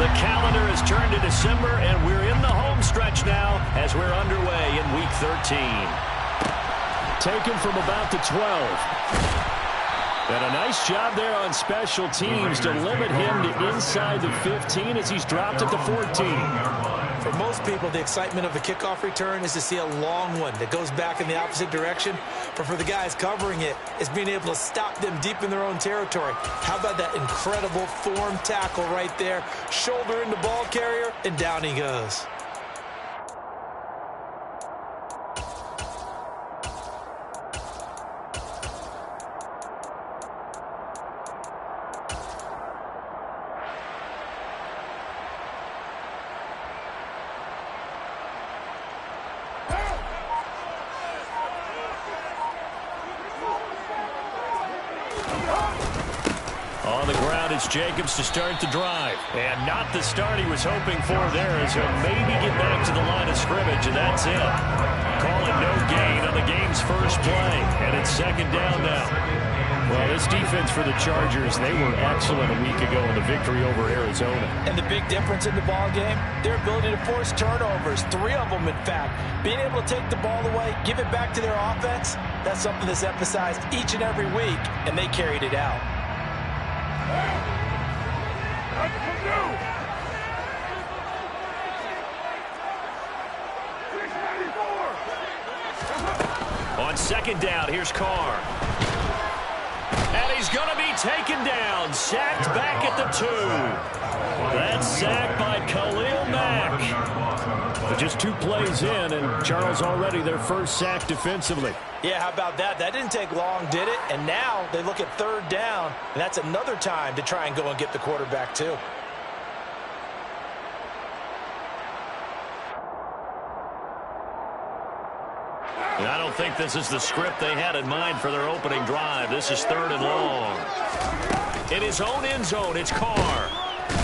The calendar has turned to December, and we're in the home stretch now as we're underway in Week 13. Taken from about the 12. And a nice job there on special teams to limit him to inside the 15 as he's dropped at the 14. For most people, the excitement of the kickoff return is to see a long one that goes back in the opposite direction. But for the guys covering it, it's being able to stop them deep in their own territory. How about that incredible form tackle right there? Shoulder in the ball carrier, and down he goes. On the ground, it's Jacobs to start the drive. And not the start he was hoping for there, as he'll maybe get back to the line of scrimmage, and that's it. Call it no gain on the game's first play, and it's second down now. Well, this defense for the Chargers, they were excellent a week ago in the victory over Arizona. And the big difference in the ball game, their ability to force turnovers, 3 of them in fact. Being able to take the ball away, give it back to their offense, that's something that's emphasized each and every week, and they carried it out. On second down, here's Carr. And he's going to be taken down, sacked back at the 2. That's sacked by Khalil Mack. But just 2 plays in, and Charles already their first sack defensively. Yeah, how about that? That didn't take long, did it? And now they look at third down, and that's another time to try and go and get the quarterback too. And I don't think this is the script they had in mind for their opening drive. This is 3rd and long. In his own end zone, it's Carr.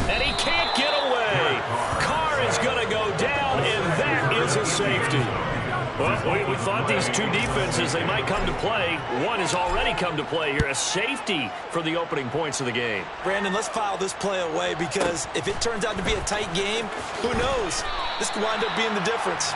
And he can't get away. Carr is going to go down, and that is a safety. Well, we thought these 2 defenses, they might come to play. One has already come to play here, a safety for the opening points of the game. Brandon, let's file this play away, because if it turns out to be a tight game, who knows? This could wind up being the difference.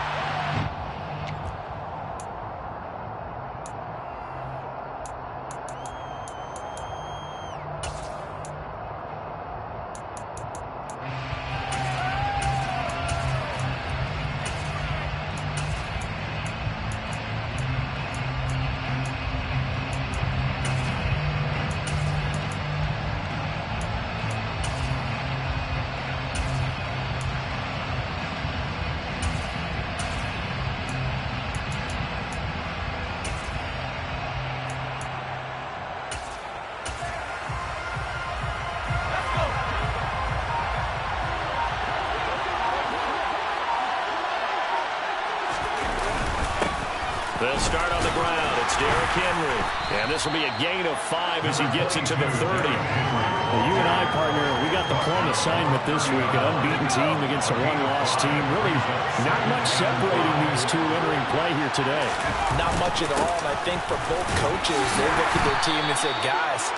They'll start on the ground. It's Derrick Henry. And this will be a gain of 5 as he gets into the 30. Well, you and I, partner, we got the plum assignment this week. An unbeaten team against a one-loss team. Really not much separating these 2 entering play here today. Not much at all, and I think for both coaches, they looked at their team and said, guys,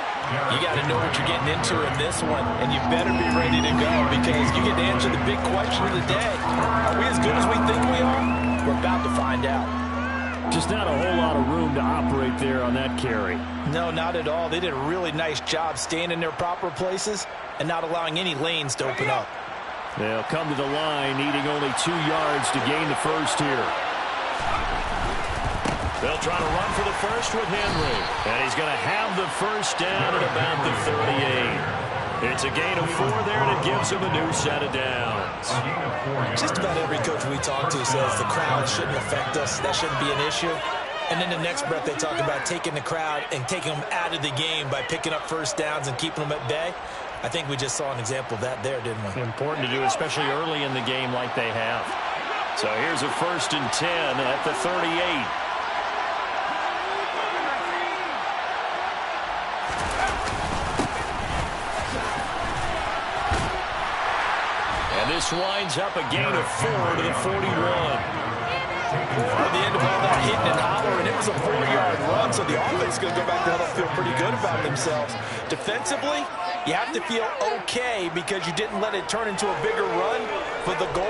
you got to know what you're getting into in this one, and you better be ready to go, because you get to answer the big question of the day. Are we as good as we think we are? We're about to find out. Just not a whole lot of room to operate there on that carry. No, not at all. They did a really nice job staying in their proper places and not allowing any lanes to open up. They'll come to the line, needing only 2 yards to gain the first here. They'll try to run for the first with Henry. And he's going to have the first down at about the 38. It's a gain of 4 there, and it gives him a new set of downs. Just about every coach we talk to says the crowd shouldn't affect us. That shouldn't be an issue. And then the next breath they talk about taking the crowd and taking them out of the game by picking up first downs and keeping them at bay. I think we just saw an example of that there, didn't we? Important to do, especially early in the game like they have. So here's a 1st and 10 at the 38. This winds up a gain of 4 to the 41. At the end of all that hitting and hollering, it was a 4-yard run, so the offense is going to go back to the field pretty good about themselves. Defensively, You have to feel okay because you didn't let it turn into a bigger run. For the goal,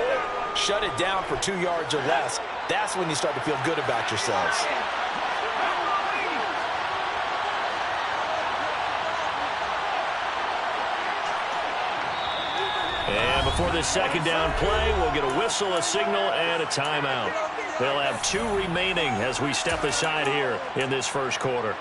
shut it down for 2 yards or less. That's when you start to feel good about yourselves. And before this second down play, we'll get a whistle, a signal, and a timeout. They'll have 2 remaining as we step aside here in this first quarter.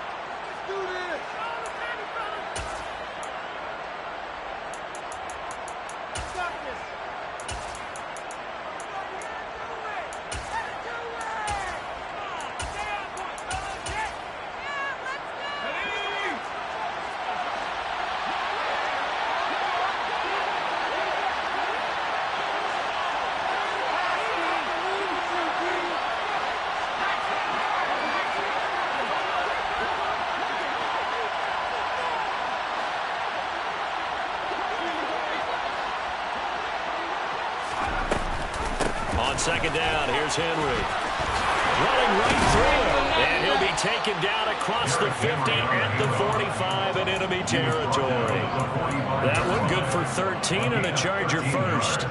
Second down, here's Henry. Running right through it. And he'll be taken down across the 50 at the 45 in enemy territory. That one good for 13 and a Charger first.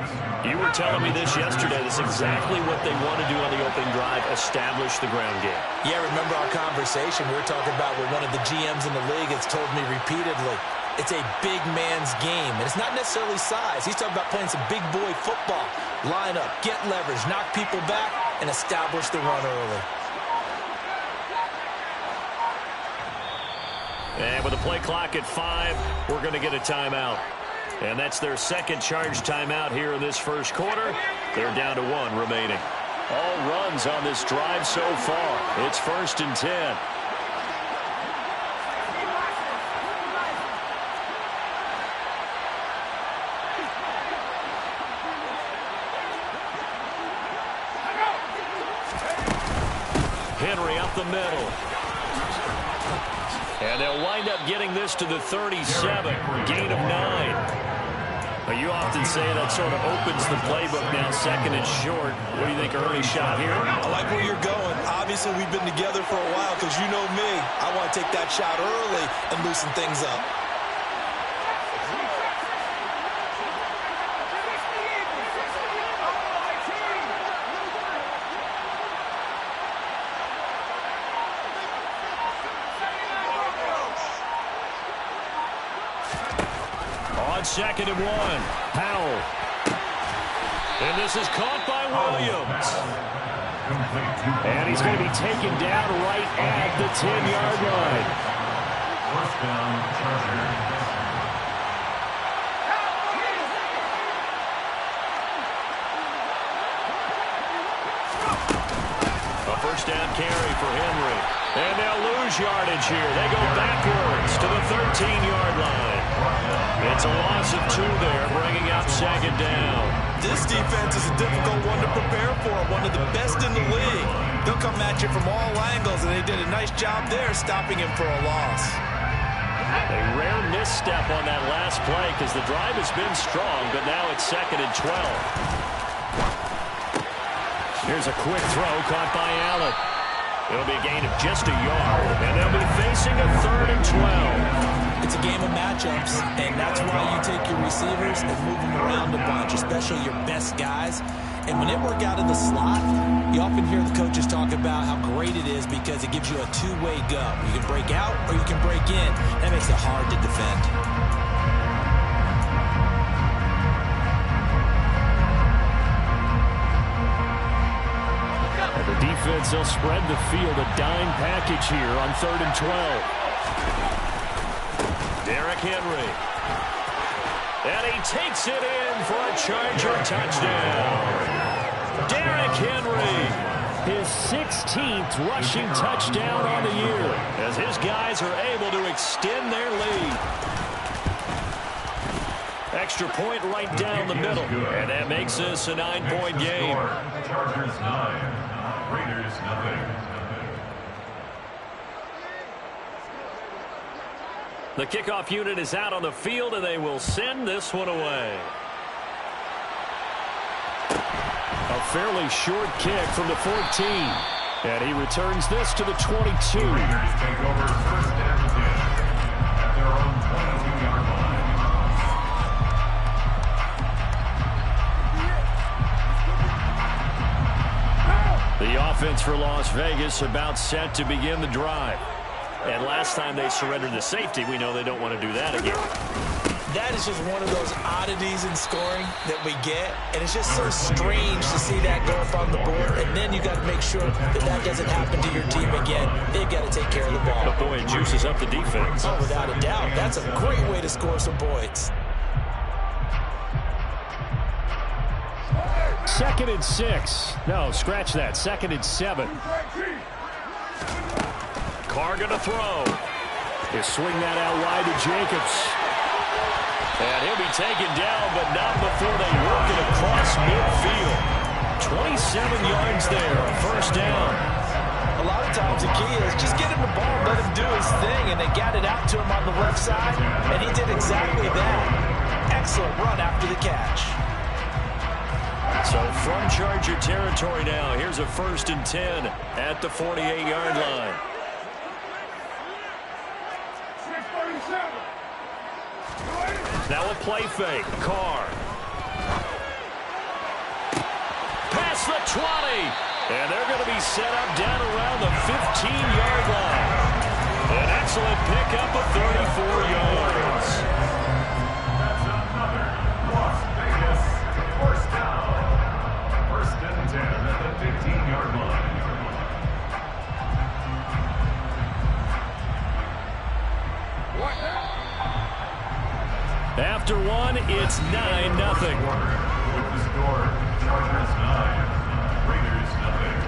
You were telling me this yesterday. This is exactly what they want to do on the opening drive, establish the ground game. Yeah, remember our conversation? We were talking about what one of the GMs in the league has told me repeatedly. It's a big man's game, and it's not necessarily size. He's talking about playing some big boy football. Line up, get leverage, knock people back, and establish the run early. And with the play clock at 5, we're going to get a timeout. And that's their second charge timeout here in this first quarter. They're down to 1 remaining. All runs on this drive so far. It's 1st and 10. Henry up the middle. And they'll wind up getting this to the 37. Gain of 9. You often say that sort of opens the playbook now, 2nd and short. What do you think, early shot here? I like where you're going. Obviously, we've been together for a while because you know me. I want to take that shot early and loosen things up. On 2nd and 1, Powell. And this is caught by Williams. And he's going to be taken down right at the 10-yard line. First down, Chargers. A first down carry for Henry. And they'll lose yardage here. They go backwards to the 13-yard line. It's a loss of 2 there, bringing up 2nd down. This defense is a difficult one to prepare for, one of the best in the league. They'll come at you from all angles, and they did a nice job there stopping him for a loss. A rare misstep on that last play because the drive has been strong, but now it's 2nd and 12. Here's a quick throw caught by Allen. It'll be a gain of just a yard, and they'll be facing a 3rd and 12. It's a game of matchups, and that's why you take your receivers and move them around a bunch, especially your best guys. And when they work out in the slot, you often hear the coaches talk about how great it is because it gives you a 2-way go. You can break out or you can break in. That makes it hard to defend. The defense, they'll spread the field, a dime package here on 3rd and 12. Derrick Henry. And he takes it in for a Charger touchdown. Derrick Henry. His 16th rushing touchdown on the year. As his guys are able to extend their lead. Extra point right down the middle. And that makes this a 9-point game. Chargers 9, Raiders nothing. The kickoff unit is out on the field, and they will send this one away. A fairly short kick from the 14. And he returns this to the 22. Raiders take over 1st and 10 at their own 22-yard line. offense for Las Vegas about set to begin the drive. And last time they surrendered the safety, we know they don't want to do that again. That is just one of those oddities in scoring that we get, and it's just so strange to see that go up on the board, and then you got to make sure that that doesn't happen to your team again. They've got to take care of the ball. But boy, it juices up the defense. Oh, without a doubt. That's a great way to score some points. 2nd and 6. No, scratch that. 2nd and 7. Carr going to throw. They swing that out wide to Jacobs. And he'll be taken down, but not before they work it across midfield. 27 yards there, first down. A lot of times the key is just get him the ball, let him do his thing, and they got it out to him on the left side, and he did exactly that. Excellent run after the catch. So from Charger territory now, here's a 1st and 10 at the 48-yard line. Now a play fake. Carr. Past the 20. And they're going to be set up down around the 15-yard line. An excellent pickup of 34 yards. That's another Las Vegas first down. 1st and 10 at the 15-yard line. After one, it's 9-0. With the score, Chargers 9, Raiders nothing.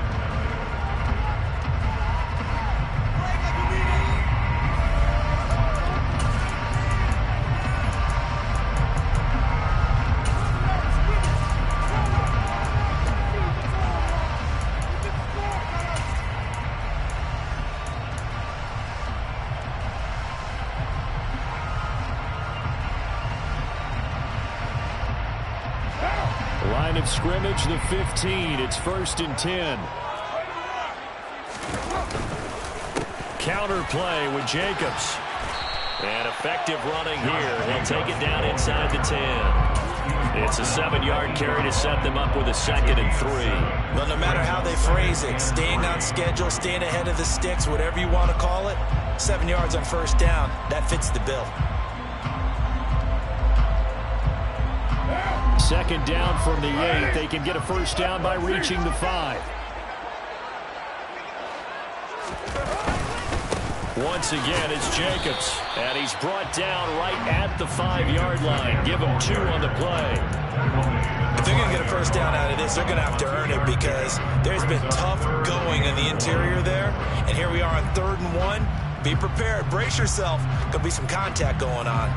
Line of scrimmage, the 15. It's 1st and 10. Counter play with Jacobs. And effective running here. He'll take it down inside the 10. It's a 7-yard carry to set them up with a 2nd and 3. Well, no matter how they phrase it, staying on schedule, staying ahead of the sticks, whatever you want to call it, 7 yards on 1st down, that fits the bill. 2nd down from the 8. They can get a 1st down by reaching the 5. Once again, it's Jacobs. And he's brought down right at the 5-yard line. Give him 2 on the play. If they're going to get a 1st down out of this, they're going to have to earn it because there's been tough going in the interior there. And here we are on 3rd and 1. Be prepared. Brace yourself. Going to be some contact going on.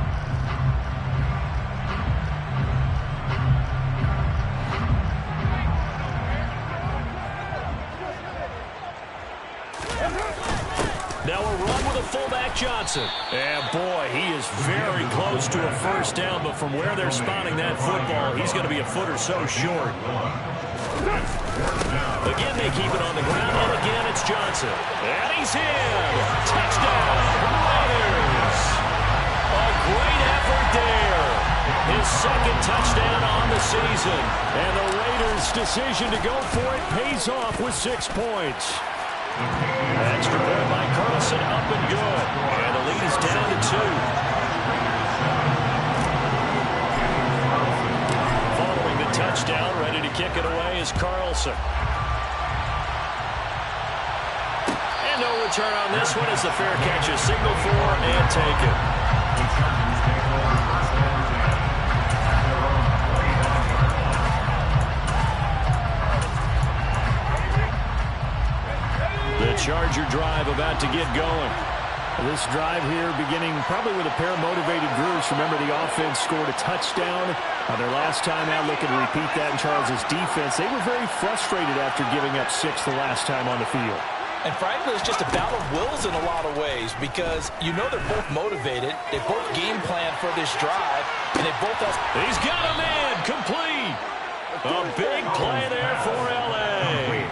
Now a run with a fullback Johnson. And boy, he is very close to a 1st down, but from where they're spotting that football, he's going to be a foot or so short. Again, they keep it on the ground, and again, it's Johnson. And he's in. Touchdown, Raiders. A great effort there. His 2nd touchdown on the season. And the Raiders' decision to go for it pays off with 6 points. Extra point by Carlson, up and good. And the lead is down to 2. Following the touchdown, ready to kick it away is Carlson. And no return on this one as the fair catch is signaled for and taken. Charger drive about to get going. This drive here beginning probably with a pair of motivated groups. Remember, the offense scored a touchdown on their last time out. Looking to repeat that in Charles' defense. They were very frustrated after giving up 6 the last time on the field. And frankly, it's just a battle of wills in a lot of ways because you know they're both motivated. They both game plan for this drive, and they both have... He's got a man complete. A big play there for L.A.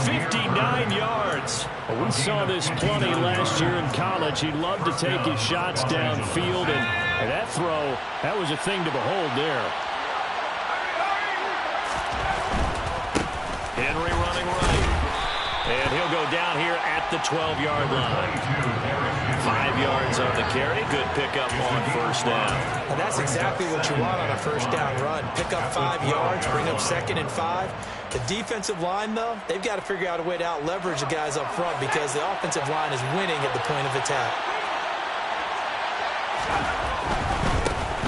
59 yards. Well, we saw this plenty last year in college. He loved to take his shots downfield, and that throw, that was a thing to behold there. Henry running right. And he'll go down here at the 12-yard line. 5 yards on the carry. Good pickup on first down. And that's exactly what you want on a first down run. Pick up 5 yards, bring up 2nd and 5. The defensive line, though, they've got to figure out a way to out-leverage the guys up front because the offensive line is winning at the point of attack.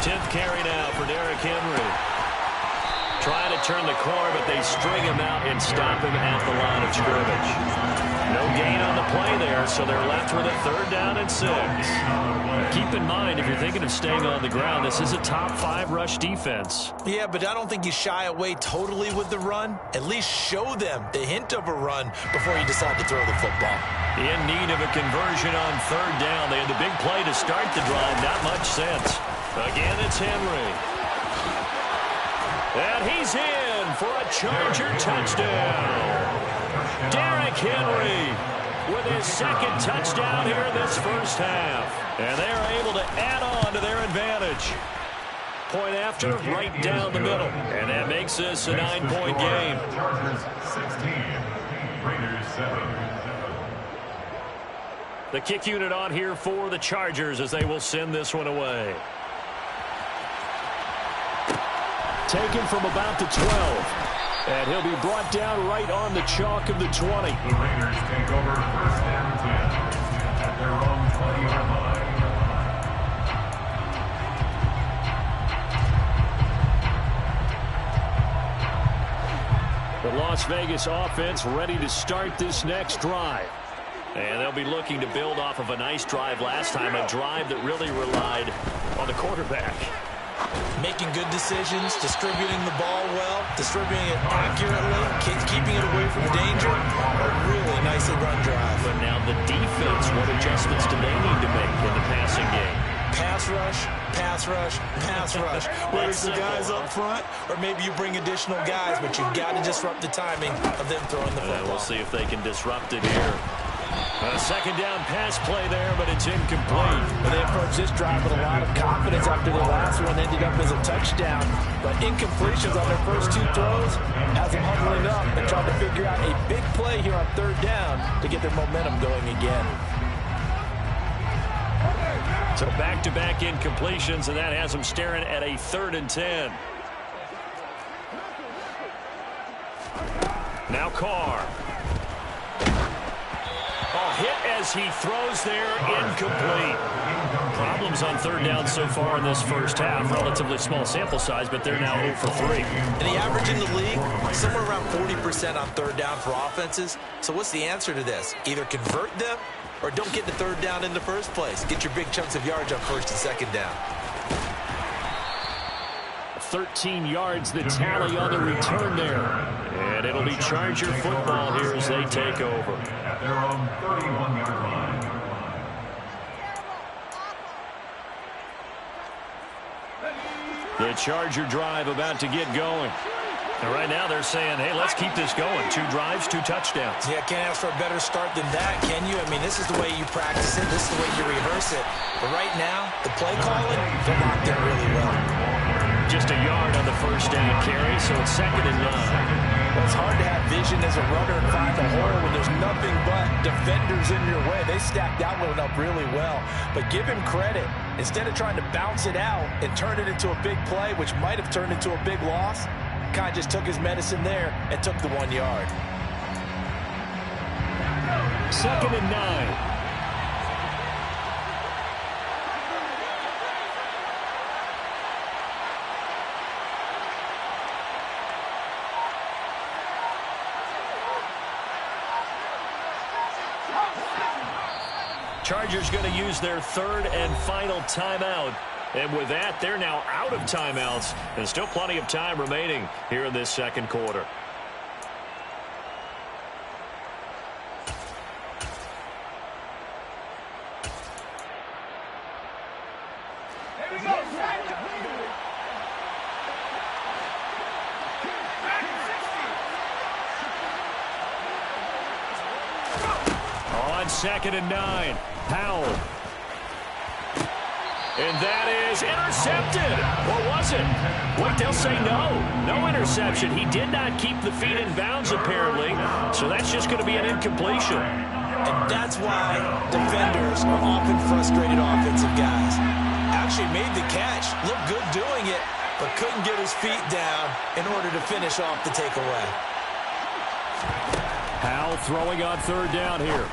10th carry now for Derrick Henry. Trying to turn the corner, but they string him out and stop him at the line of scrimmage. No gain on the play there, so they're left with a 3rd down and 6. Keep in mind, if you're thinking of staying on the ground, this is a top 5 rush defense. Yeah, but I don't think you shy away totally with the run. At least show them the hint of a run before you decide to throw the football. In need of a conversion on 3rd down. They had the big play to start the drive. Not much sense. Again, it's Henry. And he's in for a Charger touchdown. Derrick Henry with his 2nd touchdown here in this first half. And they're able to add on to their advantage. Point after, right down the middle. And that makes this a 9-point game. Chargers 16, Raiders 7. The kick unit on here for the Chargers as they will send this one away. Taken from about the 12. And he'll be brought down right on the chalk of the 20. The Raiders take over 1st and 10 at their own 20-yard line. The Las Vegas offense ready to start this next drive. And they'll be looking to build off of a nice drive last time, a drive that really relied on the quarterback. Making good decisions, distributing the ball well, distributing it accurately, keeping it away from danger. A really nicely run drive. But now the defense, what adjustments do they need to make in the passing game? Pass rush, pass rush, pass rush. Whether it's the guys up front or maybe you bring additional guys, but you've got to disrupt the timing of them throwing the football. We'll see if they can disrupt it here. A 2nd down pass play there, but it's incomplete. Well, they approached this drive with a lot of confidence after the last one ended up as a touchdown. But incompletions on their first 2 throws has them huddling up and trying to figure out a big play here on 3rd down to get their momentum going again. So back-to-back incompletions, and that has them staring at a 3rd and 10. Now Carr. Hit as he throws there, incomplete. Problems on 3rd down so far in this first half. Relatively small sample size, but they're now 0 for 3. And the average in the league, somewhere around 40% on 3rd down for offenses. So what's the answer to this? Either convert them or don't get the 3rd down in the first place. Get your big chunks of yards on 1st and 2nd down. 13 yards, the tally on the return there. And it'll be Charger football here as they take over. At their own 31-yard line. The Charger drive about to get going. And right now they're saying, hey, let's keep this going. 2 drives, 2 touchdowns. Yeah, can't ask for a better start than that, can you? I mean, this is the way you practice it. This is the way you rehearse it. But right now, the play calling, they're locked in really well. Just a yard on the first down carry, so it's 2nd and 9. Well, it's hard to have vision as a runner and find the hole when there's nothing but defenders in your way. They stacked that one up really well. But give him credit. Instead of trying to bounce it out and turn it into a big play, which might have turned into a big loss, kind of just took his medicine there and took the 1 yard. 2nd and 9. Chargers going to use their 3rd and final timeout. And with that, they're now out of timeouts. And still plenty of time remaining here in this 2nd quarter. On 2nd and 9, Powell. And that is intercepted. Or was it? Wait, they'll say no. No interception. He did not keep the feet in bounds, apparently. So that's just going to be an incompletion. And that's why defenders are often frustrated offensive guys. Actually made the catch. Looked good doing it, but couldn't get his feet down in order to finish off the takeaway. Howell throwing on third down here.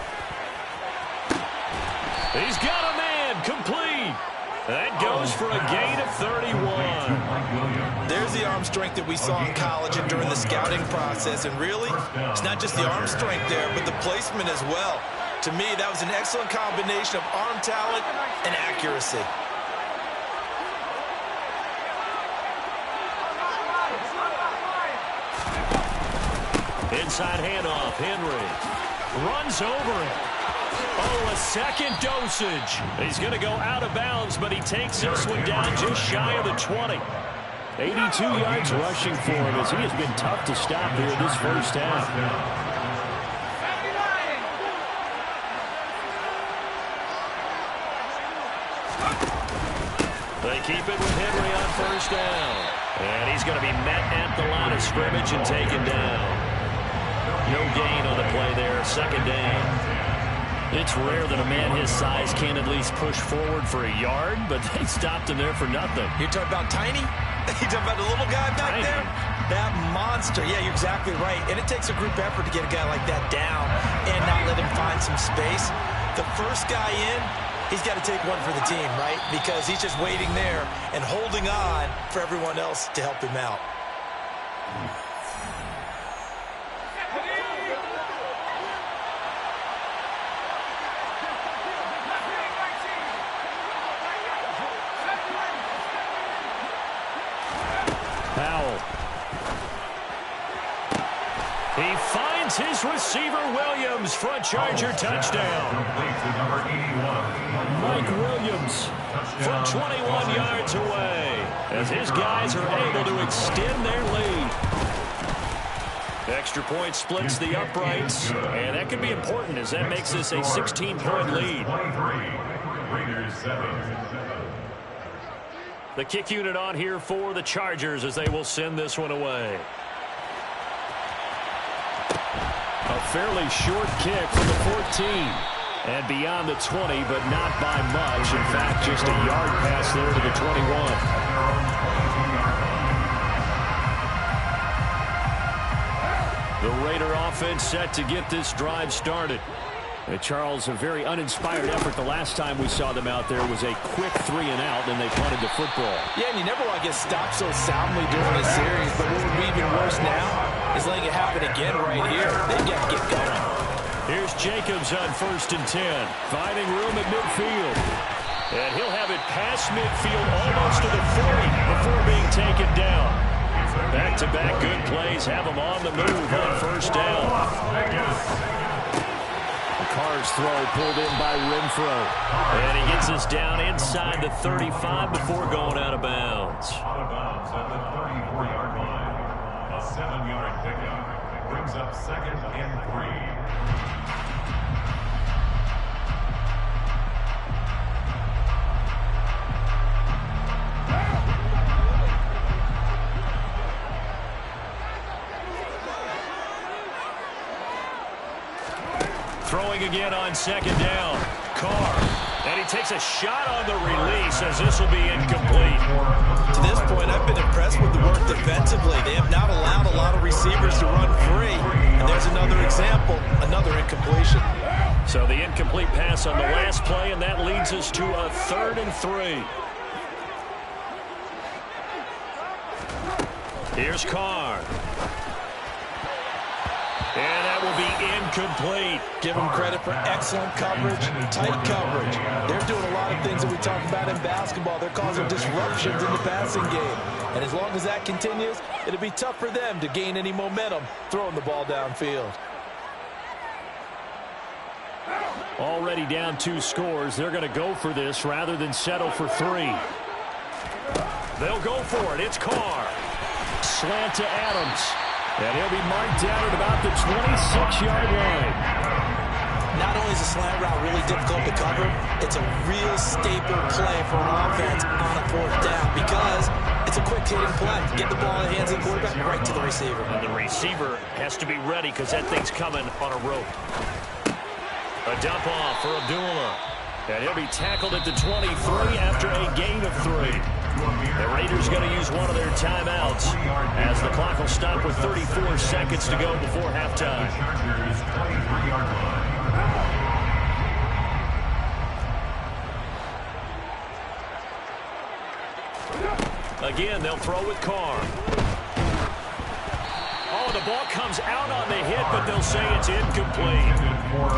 He's got a man, complete. That goes for a gain of 31. There's the arm strength that we saw in college and during the scouting process. And really, it's not just the arm strength there, but the placement as well. To me, that was an excellent combination of arm talent and accuracy. Inside handoff, Henry runs over it. Oh, a second dosage. He's going to go out of bounds, but he takes this one down just shy of the 20. 82 yards rushing for him as he has been tough to stop here this first half. They keep it with Henry on first down. And he's going to be met at the line of scrimmage and taken down. No gain on the play there, second down. It's rare that a man his size can at least push forward for a yard, but they stopped him there for nothing. You're talking about tiny? You're talking about the little guy back there? That monster. Yeah, you're exactly right. And it takes a group effort to get a guy like that down and not let him find some space. The first guy in, he's got to take one for the team, right? Because he's just waiting there and holding on for everyone else to help him out. He finds his receiver, Williams, for a Charger touchdown. Mike Williams from 21 yards away as his guys are able to extend their lead. Extra point splits the uprights, and that could be important as that makes this a 16-point lead. The kick unit on here for the Chargers as they will send this one away. A fairly short kick from the 14. And beyond the 20, but not by much. In fact, just a yard pass there to the 21. The Raider offense set to get this drive started. And Charles, a very uninspired effort. The last time we saw them out there was a quick 3 and out, and they punted the football. Yeah, and you never want to get stopped so soundly during a series. But what would be even worse now is letting it happen again right here. They've got to get going. Here's Jacobs on 1st and 10. Finding room at midfield. And he'll have it past midfield almost to the 40 before being taken down. Back-to-back good plays have him on the move on 1st down. Carr's throw pulled in by Renfro. And he gets us down inside the 35 before going out of bounds. Out of bounds at the 34-yard line. A 7-yard pickup brings up 2nd and 3. Throwing again on 2nd down. Carr. And he takes a shot on the release as this will be incomplete. To this point, I've been impressed with the work defensively. They have not allowed a lot of receivers to run free. And there's another example, another incompletion. So the incomplete pass on the last play, and that leads us to a 3rd and 3. Here's Carr. And that will be incomplete. Give them credit for excellent coverage, tight coverage. They're doing a lot of things that we talk about in basketball. They're causing disruptions in the passing game. And as long as that continues, it'll be tough for them to gain any momentum throwing the ball downfield. Already down 2 scores. They're going to go for this rather than settle for 3. They'll go for it. It's Carr. Slant to Adams. And he'll be marked down at about the 26-yard line. Not only is a slant route really difficult to cover, it's a real staple play for an offense on a fourth down because it's a quick-hitting play. Get the ball in the hands of the quarterback, right to the receiver. And the receiver has to be ready because that thing's coming on a rope. A dump off for Abdullah. And he'll be tackled at the 23 after a gain of 3. The Raiders going to use one of their timeouts as the clock will stop with 34 seconds to go before halftime. Again, they'll throw with Carr. Oh, the ball comes out on the hit, but they'll say it's incomplete.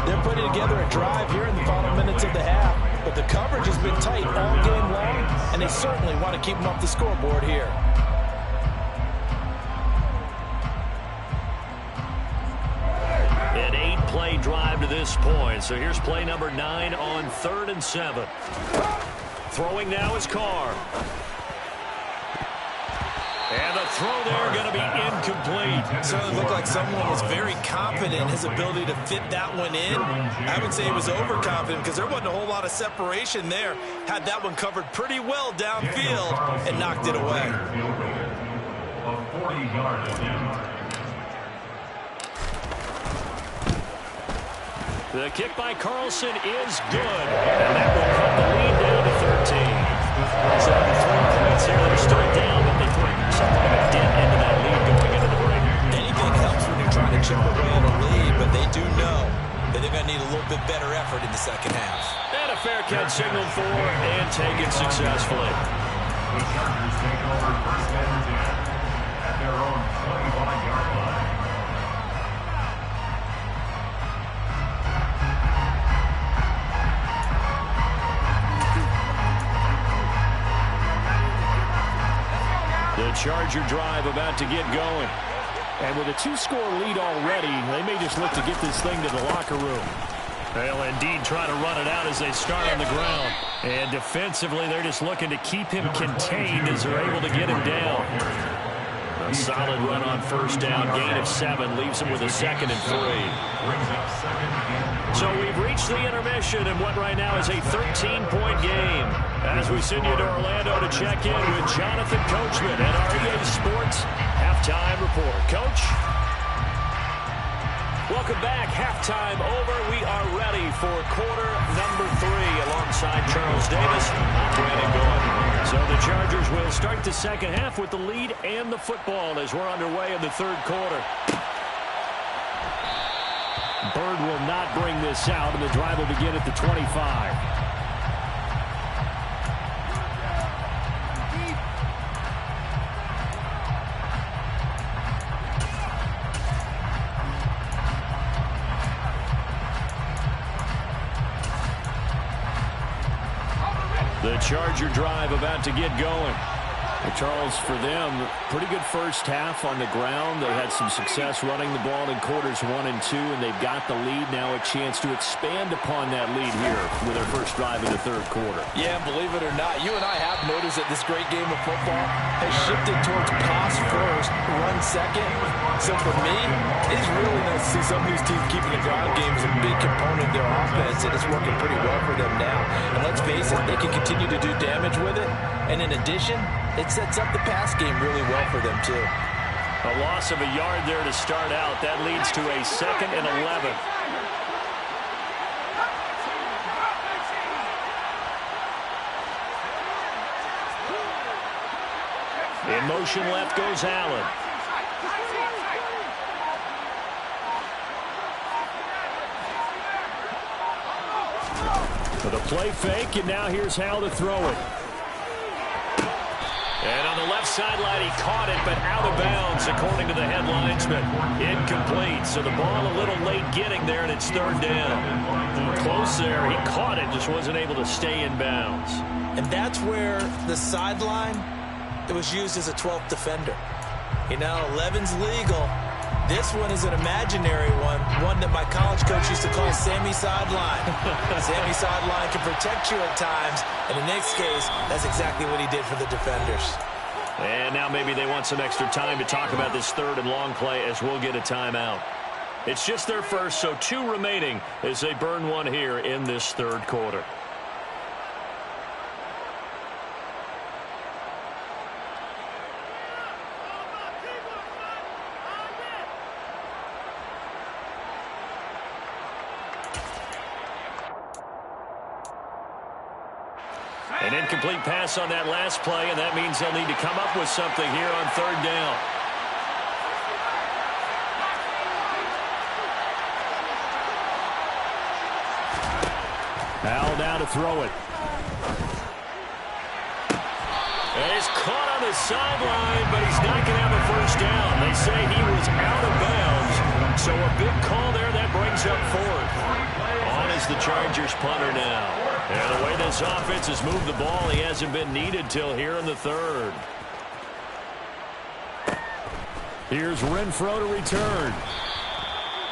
They're putting together a drive here in the final minutes of the half, but the coverage has been tight all game long, and they certainly want to keep them off the scoreboard here. An 8-play drive to this point, so here's play number 9 on 3rd and 7. Throwing now is Carr. And the throw there going to be incomplete. It certainly looked like someone was very confident in his ability to fit that one in. I would say he was overconfident because there wasn't a whole lot of separation there. Had that one covered pretty well downfield and knocked it away. A 40-yard attempt. The kick by Carlson is good. And that will cut the lead down to 13. So the 3 points here, they're still down, but they put somewhat of a dent into that lead going into the break. Anything helps when you're trying to chip away at a lead, but they do know that they're going to need a little bit better effort in the second half. And a fair catch signaled for and taken successfully. The Chargers take over 1st and 10 at their own 25-yard line. The Charger drive about to get going. And with a 2-score lead already, they may just look to get this thing to the locker room. They'll indeed try to run it out as they start on the ground. And defensively, they're just looking to keep him contained as they're able to get him down. A solid run on 1st down, gain of 7, leaves him with a 2nd and 3. So we've reached the intermission in what right now is a 13-point game. As we send you to Orlando to check in with Jonathan Coachman at REA Sports Halftime Report. Coach? Welcome back. Halftime over. We are ready for quarter number 3 alongside Charles Davis. I'm Brandon Gaudin. So the Chargers will start the second half with the lead and the football as we're underway in the 3rd quarter. Bird will not bring this out, and the drive will begin at the 25. The Charger drive about to get going. Charles, for them, pretty good first half on the ground. They had some success running the ball in quarters 1 and 2, and they've got the lead. Now a chance to expand upon that lead here with their first drive in the 3rd quarter. Yeah, believe it or not, you and I have noticed that this great game of football has shifted towards pass first, run second. So for me, it's really nice to see some of these teams keeping the ground game as a big component of their offense, and it's working pretty well for them now. And let's face it, they can continue to do damage with it. And in addition, it sets up the pass game really well for them, too. A loss of a yard there to start out. That leads to a 2nd and 11. In motion left goes Allen. For the play fake, and now here's how to throw it. And on the left sideline, he caught it, but out of bounds, according to the head linesman. Incomplete, so the ball a little late getting there, and it's 3rd down. Close there. He caught it, just wasn't able to stay in bounds. And that's where the sideline, it was used as a 12th defender. You know, 11's legal. This one is an imaginary one that my college coach used to call Sammy Sideline. Sammy Sideline can protect you at times, and in this case, that's exactly what he did for the defenders. And now maybe they want some extra time to talk about this 3rd and long play as we'll get a timeout. It's just their first, so 2 remaining as they burn one here in this third quarter. An incomplete pass on that last play, and that means they'll need to come up with something here on third down. Al now to throw it. And he's caught on the sideline, but he's not going to have a first down. They say he was out of bounds, so a big call there that brings up fourth. On is the Chargers punter now. And the way this offense has moved the ball, he hasn't been needed till here in the third. Here's Renfro to return.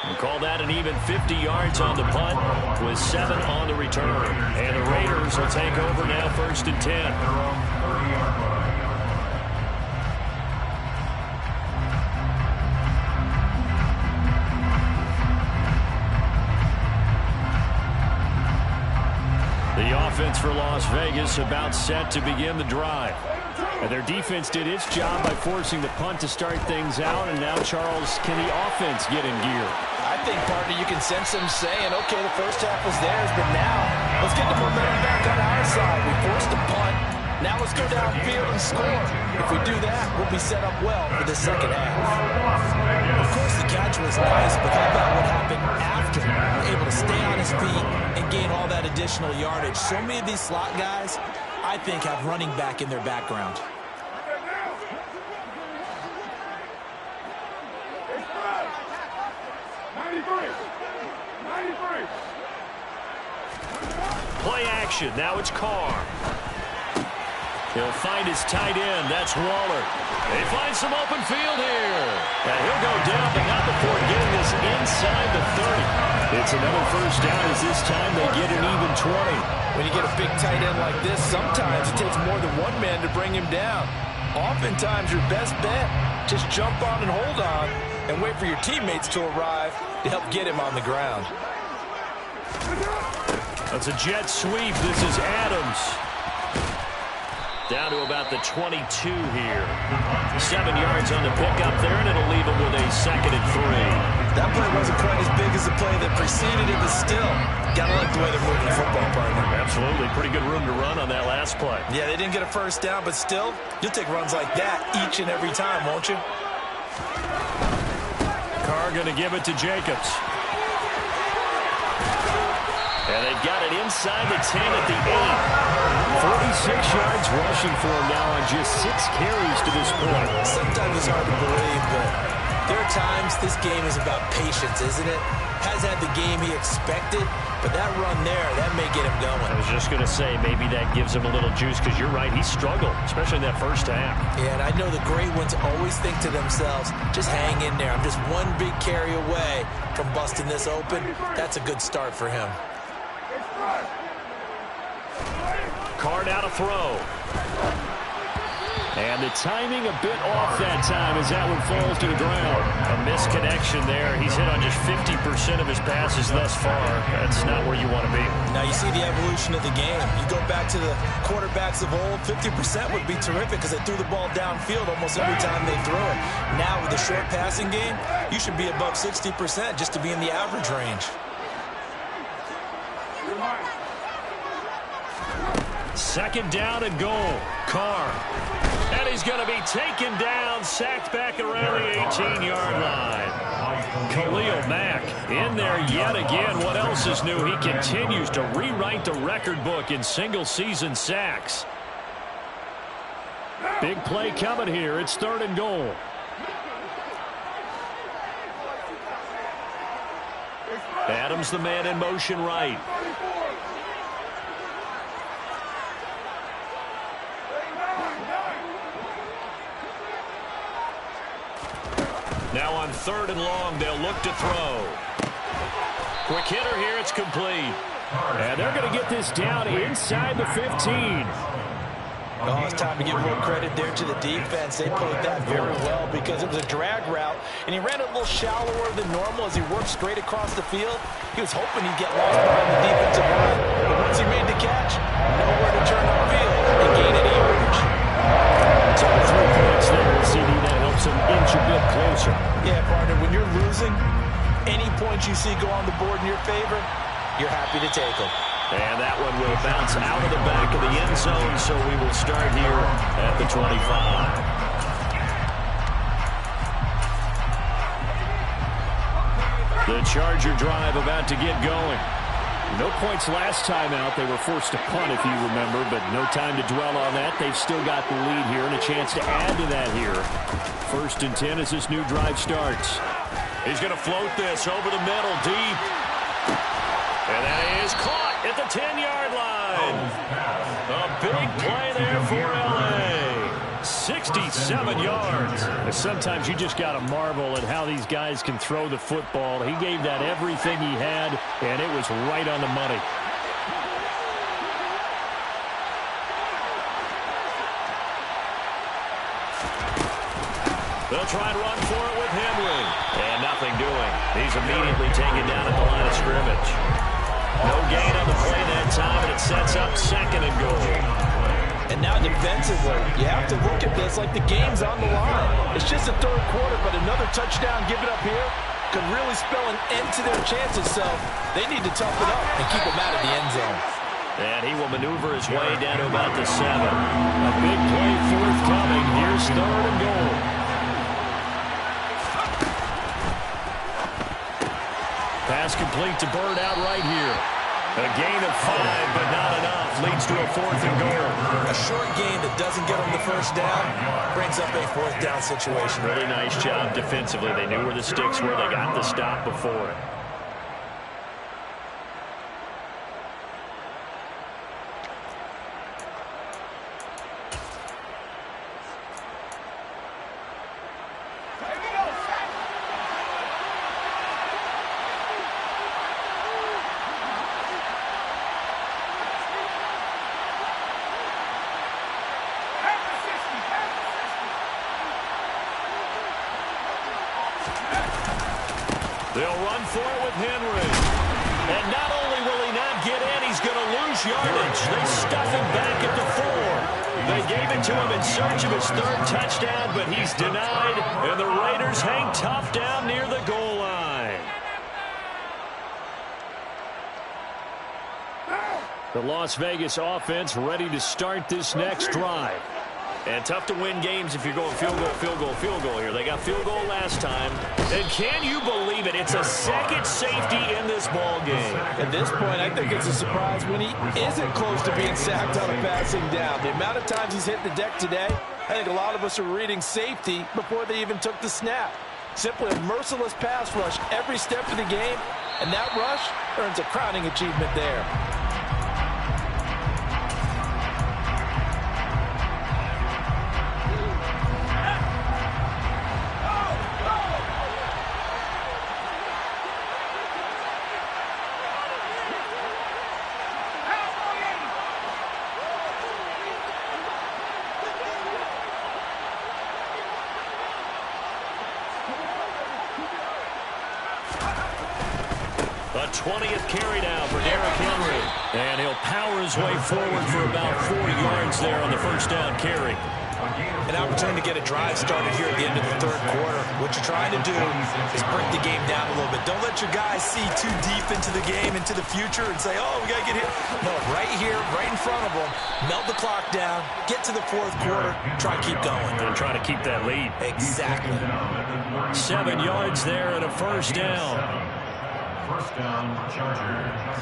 We'll call that an even 50 yards on the punt with 7 on the return. And the Raiders will take over now, 1st and 10. The offense for Las Vegas about set to begin the drive. And their defense did its job by forcing the punt to start things out. And now, Charles, can the offense get in gear? I think, partner, you can sense them saying, okay, the first half was theirs, but now let's get the momentum back on our side. We forced the punt. Now let's go downfield and score. If we do that, we'll be set up well for the second half. Of course, the catch was nice, but how about what happened after? Able to stay on his feet and gain all that additional yardage. So many of these slot guys, I think, have running back in their background. Play action. Now it's Carr. He'll find his tight end. That's Waller. They find some open field here. And he'll go down, but not before getting this inside the 30. It's another first down as this time they get an even 20. When you get a big tight end like this, sometimes it takes more than one man to bring him down. Oftentimes, your best bet, just jump on and hold on and wait for your teammates to arrive to help get him on the ground. That's a jet sweep. This is Adams. Down to about the 22 here. 7 yards on the pickup there, and it'll leave him with a 2nd and 3. That play wasn't quite as big as the play that preceded it, but still, gotta like the way they're moving the football, partner. Absolutely. Pretty good room to run on that last play. Yeah, they didn't get a first down, but still, you'll take runs like that each and every time, won't you? Carr going to give it to Jacobs. And they've got it inside the 10 at the 8. 46 yards rushing for him now on just 6 carries to this point. Sometimes it's hard to believe, but there are times this game is about patience, isn't it? Has had the game he expected, but that run there, that may get him going. I was just going to say, maybe that gives him a little juice, because you're right, he struggled, especially in that first half. Yeah, and I know the great ones always think to themselves, just hang in there. I'm just one big carry away from busting this open. That's a good start for him. Carr now to throw. And the timing a bit off that time as that one falls to the ground. A misconnection there. He's hit on just 50% of his passes thus far. That's not where you want to be. Now you see the evolution of the game. You go back to the quarterbacks of old, 50% would be terrific because they threw the ball downfield almost every time they threw it. Now with the short passing game, you should be above 60% just to be in the average range. 2nd down and goal. Carr. And he's going to be taken down, sacked back around the 18-yard line. Khalil Mack in there yet again. What else is new? He continues to rewrite the record book in single-season sacks. Big play coming here. It's 3rd and goal. Adams the man in motion right. Now on 3rd and long, they'll look to throw. Quick hitter here, it's complete. And they're going to get this down inside the 15. Oh, it's time to give a little credit there to the defense. They played that very well because it was a drag route, and he ran it a little shallower than normal as he worked straight across the field. He was hoping he'd get lost behind the defensive line, but once he made the catch, nowhere to turn upfield and gain any yardage. So 3 points there, CD, that helps him inch a bit closer. Yeah, partner, when you're losing, any points you see go on the board in your favor, you're happy to take them. And that one will bounce out of the back of the end zone, so we will start here at the 25. The Charger drive about to get going. No points last time out. They were forced to punt, if you remember, but no time to dwell on that. They've still got the lead here and a chance to add to that here. 1st and 10 as this new drive starts. He's going to float this over the middle, deep. And that is caught at the 10-yard line. A big play there for L.A. 67 yards. Sometimes you just got to marvel at how these guys can throw the football. He gave that everything he had, and it was right on the money. They'll try and run for it with Henry. And nothing doing. He's immediately taken down at the line of scrimmage. No gain on the play that time, and it sets up 2nd and goal. And now defensively, you have to look at this like the game's on the line. It's just the 3rd quarter, but another touchdown given up here could really spell an end to their chances, so they need to toughen up and keep them out of the end zone. And he will maneuver his way down to about the 7. A big play forthcoming. Here's 3rd and goal. Pass complete to Bird out right here. A gain of 5, but not enough. Leads to a 4th and goal. A short gain that doesn't get them the 1st down brings up a 4th down situation. Really nice job defensively. They knew where the sticks were. They got the stop before it. They'll run for it with Henry. And not only will he not get in, he's going to lose yardage. They stuff him back at the 4. They gave it to him in search of his 3rd touchdown, but he's denied, and the Raiders hang tough down near the goal line. The Las Vegas offense ready to start this next drive. And tough to win games if you're going field goal, field goal, field goal here. They got field goal last time. And can you believe it? It's a 2nd safety in this ball game. At this point, I think it's a surprise when he isn't close to being sacked on a passing down. The amount of times he's hit the deck today, I think a lot of us are reading safety before they even took the snap. Simply a merciless pass rush every step of the game, and that rush earns a crowning achievement there. A 20th carry now for Derrick Henry. And he'll power his way forward for about 4 yards there on the 1st down carry. An opportunity to get a drive started here at the end of the 3rd quarter. What you're trying to do is break the game down a little bit. Don't let your guys see too deep into the game, into the future, and say, oh, we got to get here. No, right here, right in front of them, melt the clock down, get to the 4th quarter, try to keep going. And try to keep that lead. Exactly. 7 yards there and a 1st down. 1st down, Chargers.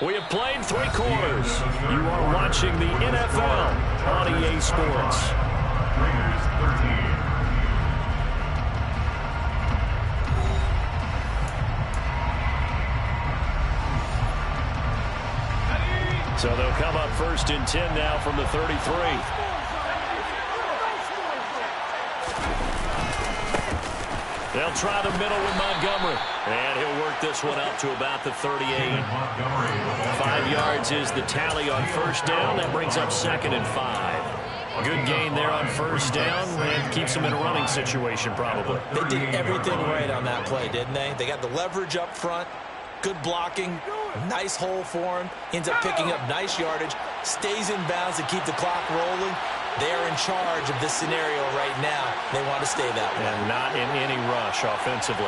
We have played 3 quarters. You are watching the NFL on EA Sports. Raiders 13. So they'll come up 1st and 10 now from the 33. They'll try the middle with Montgomery. And he'll work this one out to about the 38. 5 yards is the tally on first down. That brings up 2nd and 5. Good gain there on first down and keeps them in a running situation probably. They did everything right on that play, didn't they? They got the leverage up front, good blocking, nice hole for him. Ends up picking up nice yardage, stays in bounds to keep the clock rolling. They're in charge of this scenario right now. They want to stay that way. And not in any rush offensively.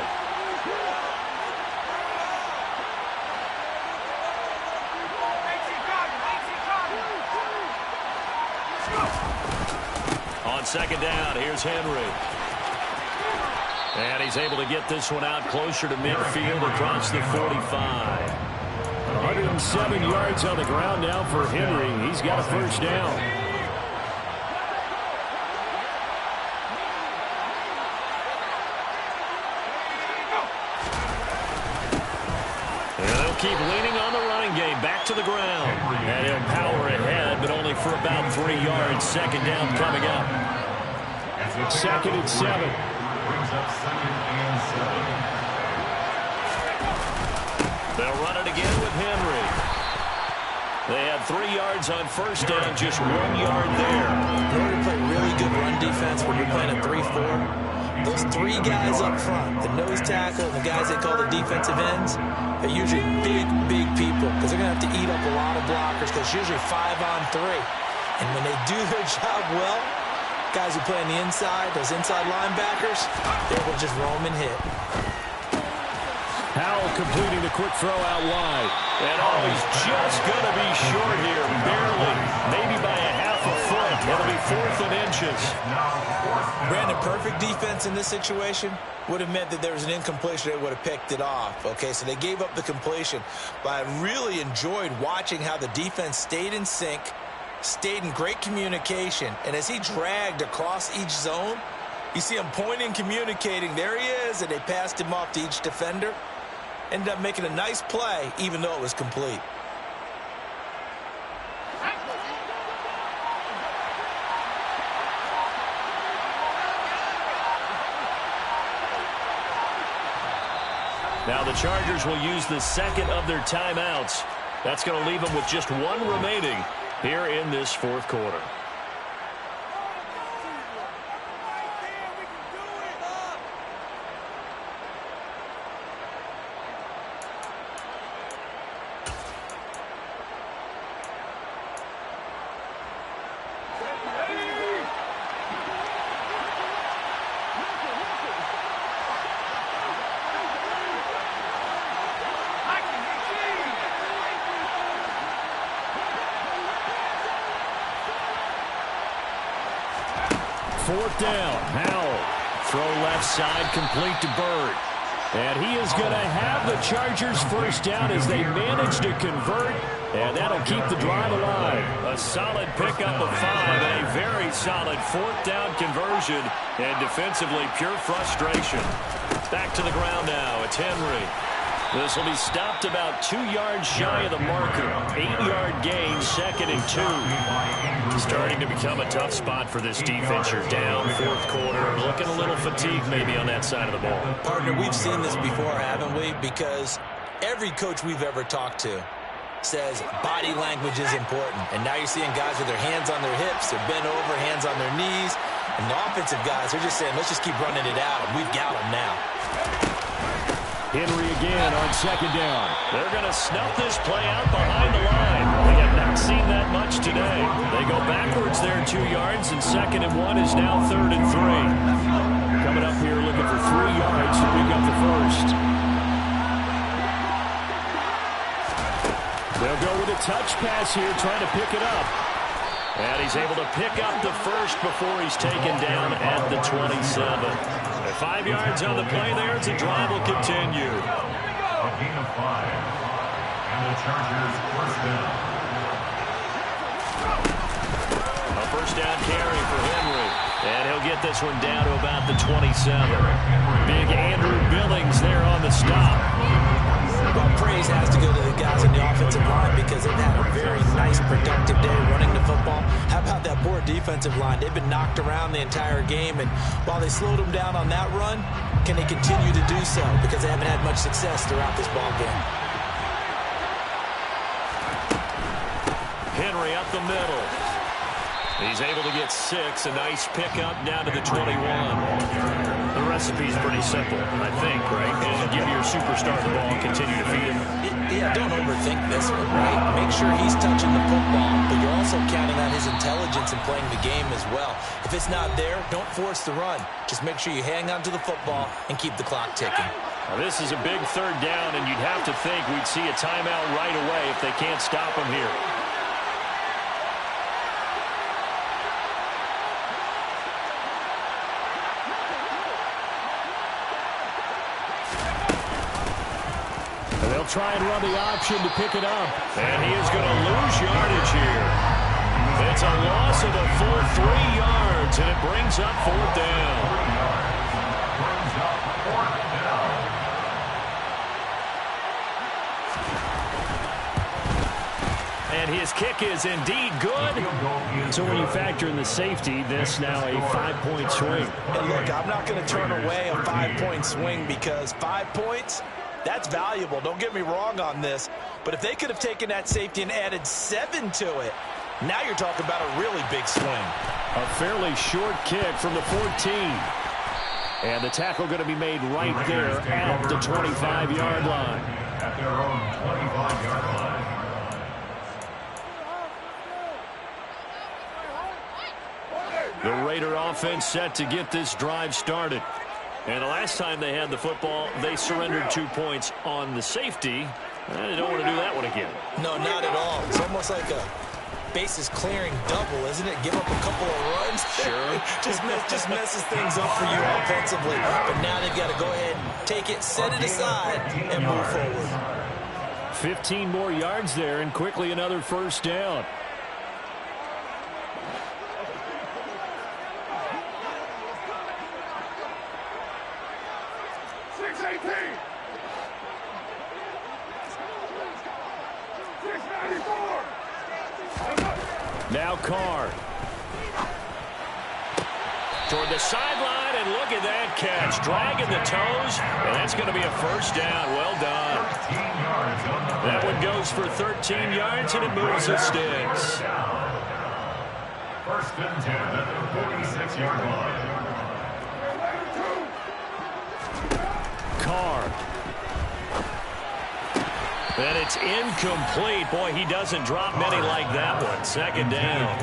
On second down, here's Henry. And he's able to get this one out closer to midfield across the 45. 107 yards on the ground now for Henry. He's got a first down. Keep leaning on the running game. Back to the ground. And he'll power ahead, but only for about 3 yards. Second down coming up. 2nd and 7. Brings up 2nd and 7. They'll run it again with Henry. They had 3 yards on first down, just 1 yard there. In order to play really good run defense when you're playing a 3-4, those 3 guys up front, the nose tackle and the guys they call the defensive ends, they're usually big people because they're going to have to eat up a lot of blockers because it's usually 5-on-3. And when they do their job well, guys who play on the inside, those inside linebackers, they're able to just roam and hit. Howell completing the quick throw out wide. And he's just going to be short here, barely, maybe by a half a foot. It'll be 4th and inches. Brandon, perfect defense in this situation would have meant that there was an incompletion. They would have picked it off. Okay, so they gave up the completion. But I really enjoyed watching how the defense stayed in sync, stayed in great communication. And as he dragged across each zone, you see him pointing, communicating. There he is, and they passed him off to each defender. Ended up making a nice play, even though it was complete. Now the Chargers will use the 2nd of their timeouts. That's going to leave them with just 1 remaining here in this 4th quarter. Fourth down. Howell. Throw left side, complete to Bird. And he is going to have the Chargers first down as they manage to convert. And that'll keep the drive alive. A solid pickup of 5 and a very solid 4th down conversion. And defensively, pure frustration. Back to the ground now. It's Henry. This will be stopped about 2 yards shy of the marker. 8-yard gain, 2nd and 2. Starting to become a tough spot for this defense. You're down 4th quarter. Looking a little fatigued maybe on that side of the ball. Partner, we've seen this before, haven't we? Because every coach we've ever talked to says body language is important. And now you're seeing guys with their hands on their hips, they're bent over, hands on their knees. And the offensive guys, they're just saying, let's just keep running it out, and we've got them now. Henry again on 2nd down. They're going to snuff this play out behind the line. They have not seen that much today. They go backwards there 2 yards, and 2nd and 1 is now 3rd and 3. Coming up here looking for 3 yards to pick up the first. They'll go with a touch pass here, trying to pick it up. And he's able to pick up the first before he's taken down at the 27. 5 yards on the play there as the drive will continue. A gain of 5. And the Chargers first down. A first down carry for Henry. And he'll get this one down to about the 27. Big Andrew Billings there on the stop. Well, praise has to go to the guys in the offensive line because they've had a very nice, productive day running the football. How about that poor defensive line? They've been knocked around the entire game, and while they slowed them down on that run, can they continue to do so? Because they haven't had much success throughout this ball game. Henry up the middle. He's able to get 6. A nice pickup down to the 21. The recipe's pretty simple, I think, right? Give your superstar the ball and continue to feed him. Yeah, don't overthink this one, right? Make sure he's touching the football, but you're also counting on his intelligence in playing the game as well. If it's not there, don't force the run. Just make sure you hang on to the football and keep the clock ticking. Now, this is a big 3rd down, and you'd have to think we'd see a timeout right away if they can't stop him here. They'll try and run the option to pick it up. And he is going to lose yardage here. It's a loss of a full 3 yards, and it brings up 4th down. And his kick is indeed good. So when you factor in the safety, this now a 5-point swing. And look, I'm not going to turn away a 5-point swing because 5 points, that's valuable. Don't get me wrong on this. But if they could have taken that safety and added 7 to it, now you're talking about a really big swing. A fairly short kick from the 14. And the tackle going to be made right there at the 25-yard line. At their own 25-yard line. The Raider offense set to get this drive started. And the last time they had the football, they surrendered 2 points on the safety. They don't want to do that one again. No, not at all. It's almost like a bases clearing double, isn't it? Give up a couple of runs. Sure. just messes things up for you offensively. But now they've got to go ahead and take it, set it aside, and move forward. 15 more yards there, and quickly another 1st down. Now Carr. Toward the sideline, and look at that catch. Dragging the toes, and that's going to be a 1st down. Well done. That one goes for 13 yards, and it moves the sticks. 1st and 10 at the 46-yard line. Carr. And it's incomplete. Boy, he doesn't drop many like that one. 2nd down.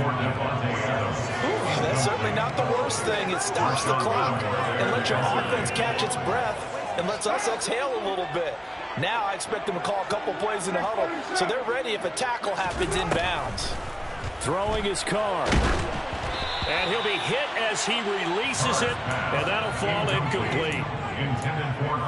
That's certainly not the worst thing. It stops the clock and lets your offense catch its breath and lets us exhale a little bit. Now I expect them to call a couple plays in the huddle so they're ready if a tackle happens inbounds. Throwing his Carr. And he'll be hit as he releases it, and that'll fall incomplete.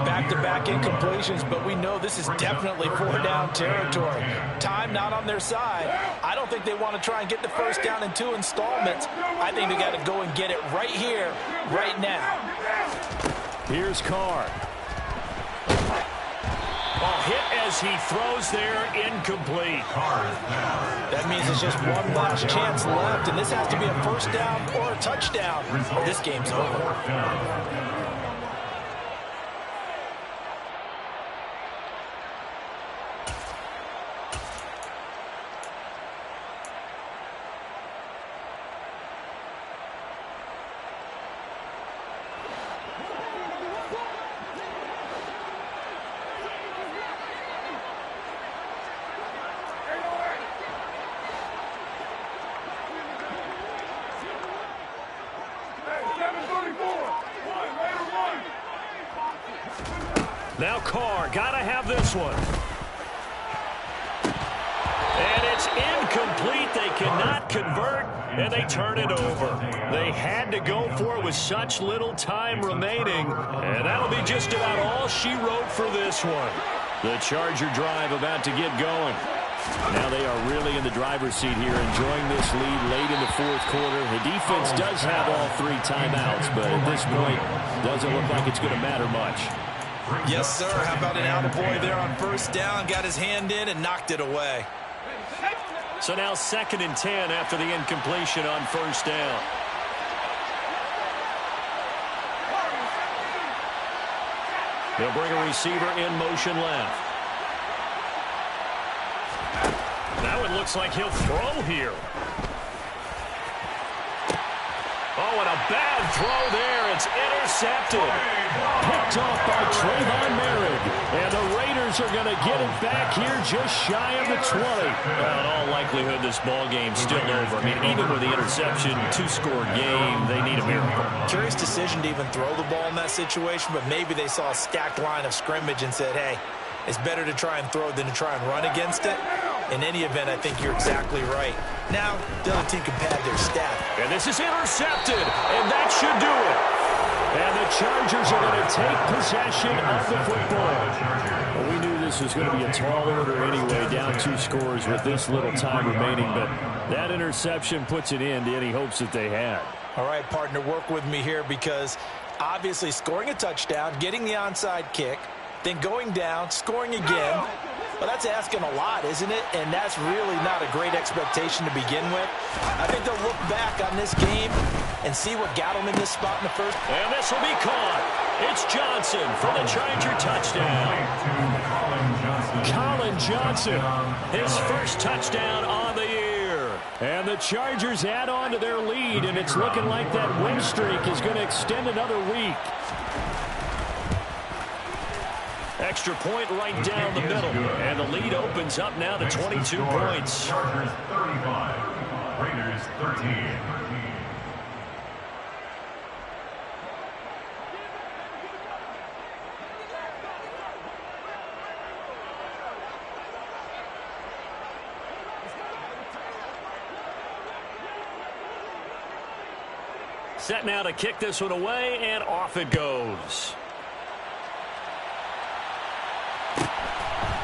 Back-to-back incompletions, but we know this is definitely 4-down territory. Time not on their side. I don't think they want to try and get the 1st down in 2 installments. I think they got to go and get it right here, right now. Here's Carr. Ball hit as he throws there, incomplete. That means it's just one last chance left, and this has to be a 1st down or a touchdown, or this game's over. Now Carr, gotta have this one. And it's incomplete. They cannot convert, and they turn it over. They had to go for it with such little time remaining, and that'll be just about all she wrote for this one. The Charger drive about to get going. Now they are really in the driver's seat here, enjoying this lead late in the 4th quarter. The defense does have all 3 timeouts, but at this point, doesn't look like it's going to matter much. Yes, sir. How about an attaboy there on 1st down? Got his hand in and knocked it away. So now 2nd and 10 after the incompletion on 1st down. He'll bring a receiver in motion left. Now it looks like he'll throw here. Oh, and a bad throw there. It's intercepted. Picked off by Trayvon Merrick. And the Raiders are going to get it back here just shy of the 20. Well, in all likelihood, this ball game's still over. I mean, even with the interception, two-score game, they need a miracle. Curious decision to even throw the ball in that situation, but maybe they saw a stacked line of scrimmage and said, hey, it's better to try and throw than to try and run against it. In any event, I think you're exactly right. Now, the other team can pad their staff. And this is intercepted, and that should do it. And the Chargers are going to take possession of the football. Well, we knew this was going to be a tall order anyway, down 2 scores with this little time remaining, but that interception puts an end to any hopes that they had. All right, partner, work with me here because obviously scoring a touchdown, getting the onside kick, then going down, scoring again. Well, that's asking a lot, isn't it? And that's really not a great expectation to begin with. I think they'll look back on this game and see what got them in this spot in the first. And this will be caught. It's Johnson for the Charger touchdown. Colin Johnson. His first touchdown on the year. And the Chargers add on to their lead, and it's looking like that win streak is going to extend another week. Extra point right down the middle. And the lead opens up now to 22 points. Chargers 35, Raiders 13. Set now to kick this one away, and off it goes.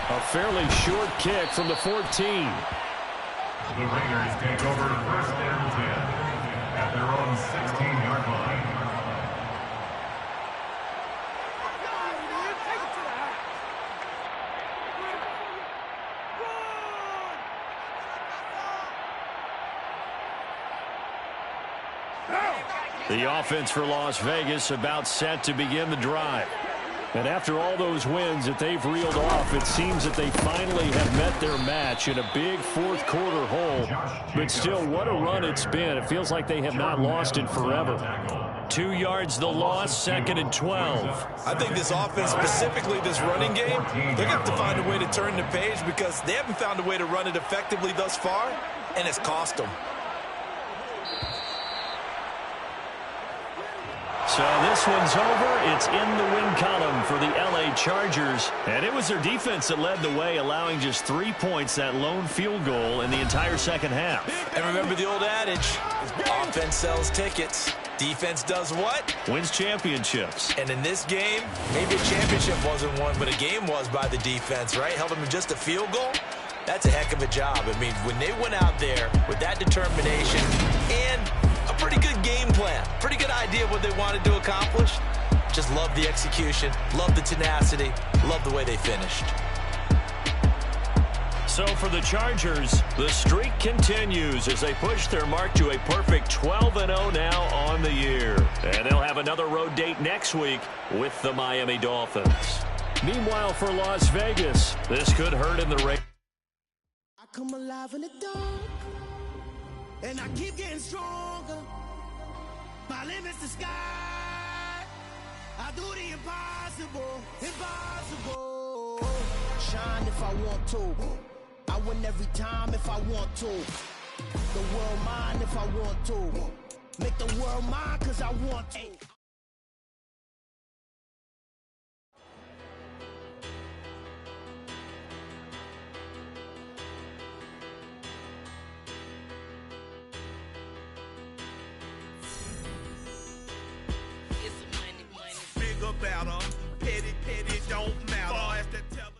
A fairly short kick from the 14. The Raiders take over first and 10 at their own 16-yard line. The offense for Las Vegas about set to begin the drive. And after all those wins that they've reeled off, it seems that they finally have met their match in a big fourth-quarter hole. But still, what a run it's been. It feels like they have not lost it forever. 2 yards the loss, 2nd and 12. I think this offense, specifically this running game, they're going to have to find a way to turn the page because they haven't found a way to run it effectively thus far, and it's cost them. So this one's over. It's in the win column for the L.A. Chargers. And it was their defense that led the way, allowing just 3 points, that lone field goal in the entire second half. And remember the old adage, offense sells tickets. Defense does what? Wins championships. And in this game, maybe a championship wasn't won, but a game was by the defense, right? Held them to just a field goal. That's a heck of a job. I mean, when they went out there with that determination and a pretty good game plan, pretty good idea of what they wanted to accomplish, just love the execution, love the tenacity, love the way they finished. So for the Chargers, the streak continues as they push their mark to a perfect 12-0 now on the year. And they'll have another road date next week with the Miami Dolphins. Meanwhile, for Las Vegas, this could hurt in the race. I come alive in the dark, and I keep getting stronger. My limit's the sky. I do the impossible, impossible. Shine if I want to. I win every time if I want to. The world mine if I want to. Make the world mine cause I want to. Bigger, better, petty, don't matter. Far as the tele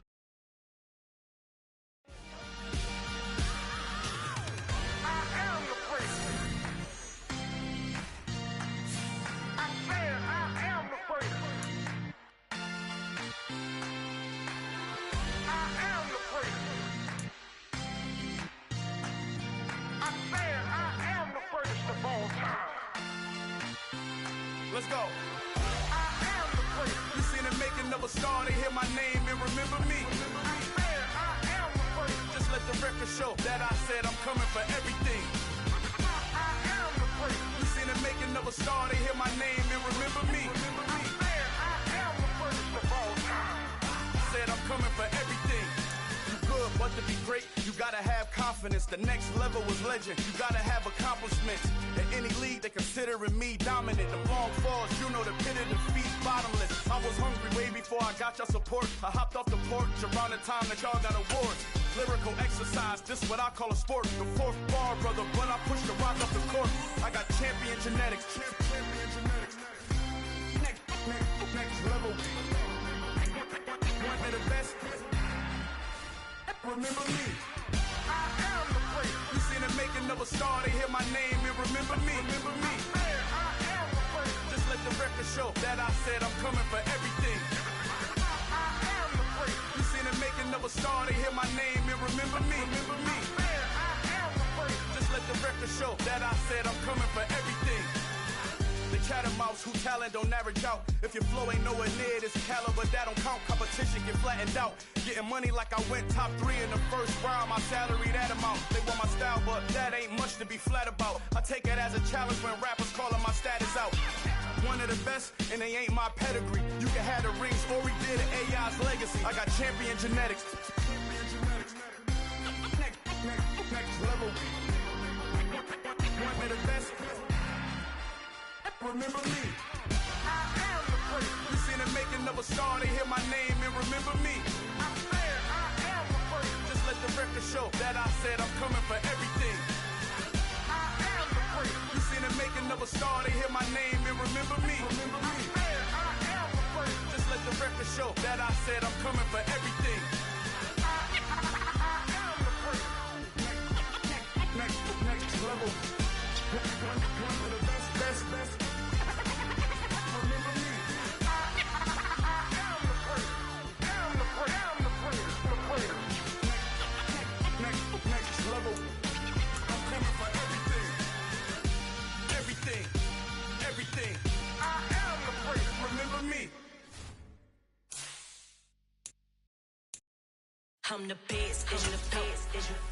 Let's go. I am the great. You seen the making of a never star, they hear my name and remember me. I am the first. Just let the record show that I said I'm coming for everything. I am the first. You seen the making of a star, they hear my name and remember me. I am the first of all time. Said I'm coming for everything. You good, but to be great, you gotta have confidence. The next level was legend. You gotta have accomplishments. In any league, they considering me dominant. The long falls, you know the pit of defeat, bottomless. I was hungry way before I got your support. I hopped off the porch around the time that y'all got awards. Lyrical exercise, this what I call a sport. The fourth bar, brother, when I push the rock up the court. I got champion genetics. Champion genetics. Next level. One of the best. Remember me. I am the first. You seen the making of a star, they hear my name and remember me. I am the first. Just let the record show that I said I'm coming for everything. I am the first. You seen the making of a star, they hear my name and remember me. I am the first. Just let the record show that I said I'm coming for everything. The catamounts who talent don't average out. If your flow ain't nowhere near this caliber, that don't count. Competition get flattened out. Getting money like I went top 3 in the first round. My salary that amount. They want my style, but that ain't much to be flat about. I take it as a challenge when rappers calling my status out. One of the best, and they ain't my pedigree. You can have the rings, or we did an AI's legacy. I got champion genetics. Next level. One of the best. Remember me. I am the first. You seen the making of a star, they hear my name and remember me. I am the first. Just let the record show that I said I'm coming for everything. I am the first. You seen the making of a star, they hear my name and remember me. I am the first. Just let the record show that I said I'm coming for everything. I am the first. Next level. One of the best. Everything. I am the first. Remember me. I'm the best, as you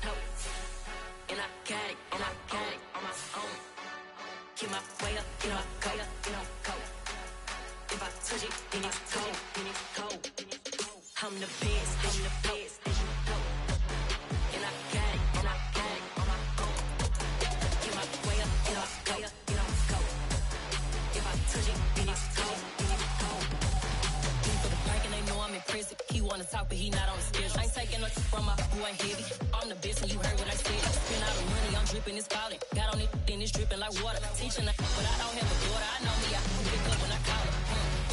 know. And I got it on my own. Keep my way up, you know I go. If I touch it, then it's cold. I'm the best, as you know. And I got it on my own. Keep my way up, you know I go. If I touch it, then it's cold. For the prank and they know I'm in prison. He wanna talk, but he not on the schedule. I ain't taking no from my boy heavy. I'm the best and you heard what I said. Spend all the money, I'm dripping, it's falling. Got on it, then it's dripping like water. Teaching her, but I don't have a daughter. I know me, I can pick up when I call her.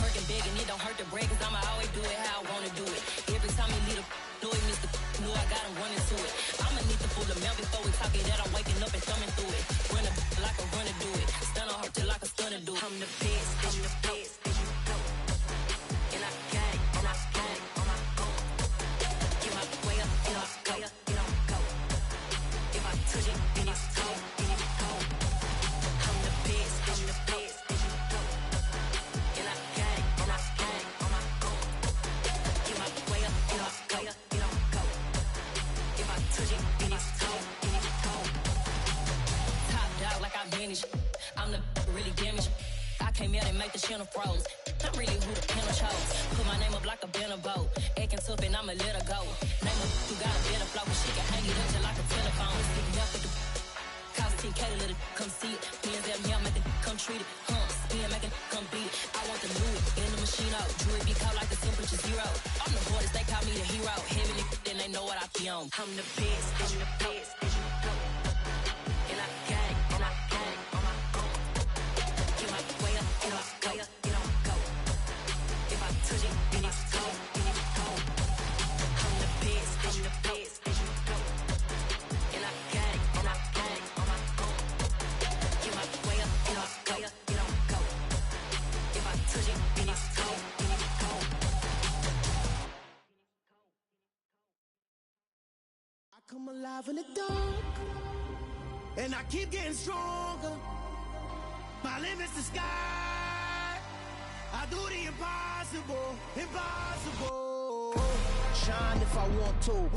Working big and it don't hurt to break, cause I'ma always do it how I wanna do it. Every time he leave the know it, Mr. Know I got him running to it. I'ma need to pull the mail before we talk it that I'm waking up and thumbing through it. Run a like a runner do it. Stun on her till like a stunner do it. I'm the best, as you know. And I got it on my own. Get my way up, you know I go. If I touch it, then it's cold. I'm the best, as you know. And I got it on my own. Get my way up, you know I go. If I touch it, then it's cold. Top dog like I vanished. I'm the really damaged. I came out and make the channel froze. I'm really who the panel chose. Put my name up like a banner boat. Acting tough and I'ma let her go. Name her who got a better flow. She can hang it up just like a telephone. Stick me up with the cost 10K to let it come see it. Hands at me, I make it come treat it. Spin, make it come beat it. I want the Louis in the machine out. Jewelry be cold like the temperature 0. I'm the boys, they call me the hero. Heavy nigga, then they know what I be on. I'm the best, as you know. And I got it on my own. Get my way up, you know I go. If I touch it, then it's cold. I'm the best, as you know. And I got it on my own. Get my way up, you know I go. If I touch it, then it's cold. I come alive in the dark, and I keep getting stronger. My limit's the sky. I do the impossible, impossible. Shine if I want to.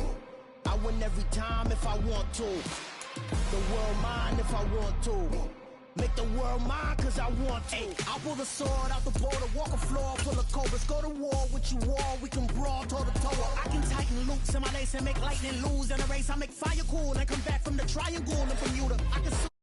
I win every time if I want to. The world mine if I want to. Make the world mine cause I want to. I pull the sword out the border, walk a floor full of cobras. Go to war with you all, we can brawl toe to toe. I can tighten loops in my lace and make lightning lose in a race. I make fire cool and come back from the triangle and from Bermuda. I can